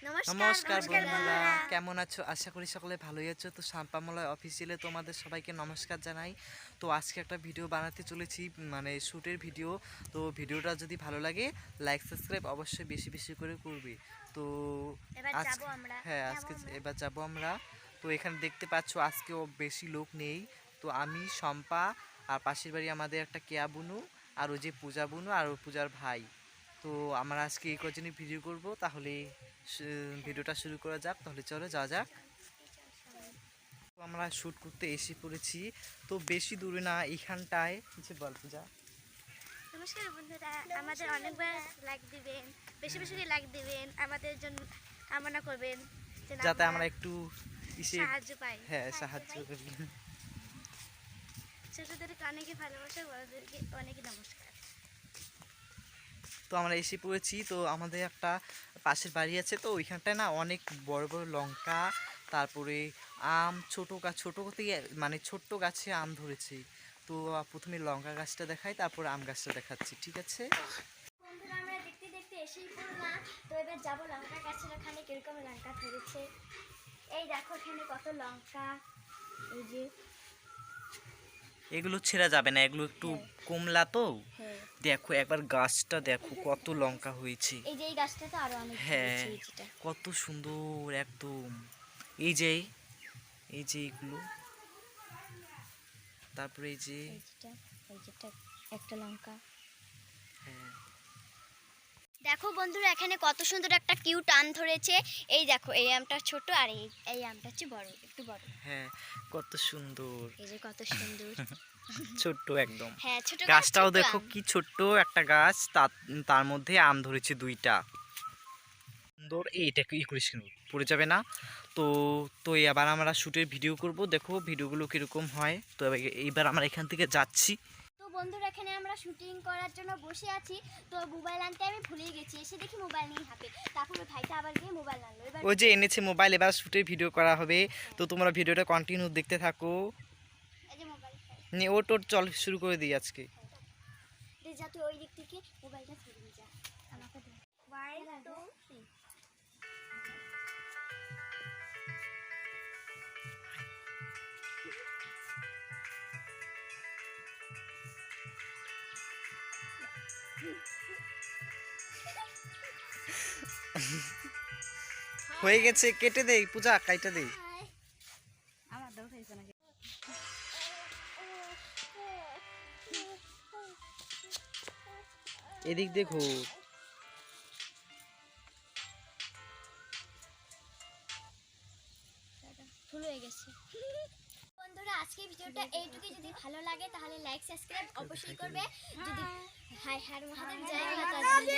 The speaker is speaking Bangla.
নমস্কার বন্ধুরা, কেমন আছো? আশা করি সকলে ভালোই আছো। তো শাম্পামলয় অফিসিয়ালে তোমাদের সবাইকে নমস্কার জানাই। তো আজকে একটা ভিডিও বানাতে চলেছি, মানে শ্যুটের ভিডিও। তো ভিডিওটা যদি ভালো লাগে লাইক সাবস্ক্রাইব অবশ্যই বেশি বেশি করে করবে। তো আজকে এবার যাব আমরা। তো এখানে দেখতে পাচ্ছ আজকেও বেশি লোক নেই। তো আমি, শম্পা, আর পাশের বাড়ি আমাদের একটা কেয়া বুনু, আর ওই যে পূজা বুনু, আর ওই পূজার ভাই। তো আমরা আজকে এই কজনই ভিডিও করব। তাহলে ভিডিওটা শুরু করা যাক। তাহলে চলো যাওয়া যাক। তো আমরা শ্যুট করতে এসে পড়েছি। তো বেশি দূরে না, এইখানটায় কিছু বল পূজা। নমস্কার বন্ধুরা, আমাদের অনেকবার লাইক দিবেন, বেশি বেশি লাইক দিবেন, আমাদের জন্য কামনা করবেন যাতে আমরা একটু সাহায্য পাই। হ্যাঁ, সাহায্য করি। ছোটদেরকে অনেকে ভালোবাসা, বড়দেরকে অনেকে নমস্কার। তো আমরা এসে পড়েছি। তো আমাদের একটা পাশের বাড়ি আছে, তো ওইখানটায় না অনেক বড় বড় লঙ্কা, তারপরে আম, ছোট থেকে মানে ছোট্ট গাছে আম ধরেছে। তো প্রথমে লঙ্কা গাছটা দেখাই, তারপরে আম গাছটা দেখাচ্ছি, ঠিক আছে? বন্ধুরা, আমরা দেখতে দেখতে এসেই পড়লাম। তো এবার যাবো লঙ্কা গাছের ওখানে কিরকম লঙ্কা ধরেছে। এই দেখো এখানে কত লঙ্কা। এই যে এগুলো ছেঁড়া যাবে না, এগুলো একটু কমলা। তো দেখো একবার গাছটা দেখো কত লঙ্কা হয়েছে। এই যে এই গাছটা তো আরো অনেক হ্যাঁ, কত সুন্দর একদম। এই যে এইগুলো, তারপরে এই যে একটা লঙ্কা। হ্যাঁ, দেখো বন্ধুরা, এখানে কত সুন্দর একটা কিউট আম ধরেছে। এই দেখো এই আমটা ছোট, আর এই আমটা হচ্ছে বড়, একটু বড়। হ্যাঁ, কত সুন্দর। এই যে কত সুন্দর। ছোট্ট একদম। হ্যাঁ, ছোট গাছটাও দেখো কি ছোট্ট একটা গাছ, তার মধ্যে আম ধরেছে দুইটা। সুন্দর। এইটা কি করিস কেন, পড়ে যাবে না? তো তো এবার আমরা শ্যুটের ভিডিও করব। দেখো ভিডিওগুলো কিরকম হয়। তো এইবার আমরা এখান থেকে যাচ্ছি। তো বন্ধুরা, এখানে আমরা শুটিং করার জন্য বসে আছি। তো মোবাইল আনতে আমি ভুলে গেছি, এসে দেখি মোবাইল নেই হাতে। তারপরে ভাইটা আবার গিয়ে মোবাইল আনলো। এবার ওই যে এনেছে মোবাইল, এবার শ্যুটের ভিডিও করা হবে। তো তোমরা ভিডিওটা কন্টিনিউ দেখতে থাকো। এই যে মোবাইল চল শুরু করে দিই আজকে। যা, তুই ওই দিক থেকে মোবাইলটা ধরে যা, আমাকে দে। 1 2 3। হয়ে গেছে, কেটে দেই পূজা, কাইটা দেই। আমার দাও খাইছে নাকি? এদিক দেখো। ফুল হয়ে গেছে। বন্ধুরা, আজকে ভিডিওটা এইটুকুই। যদি ভালো লাগে তাহলে লাইক সাবস্ক্রাইব অবশ্যই করবে। যদি হাই হার মহাদেব, জয় মাতা দি।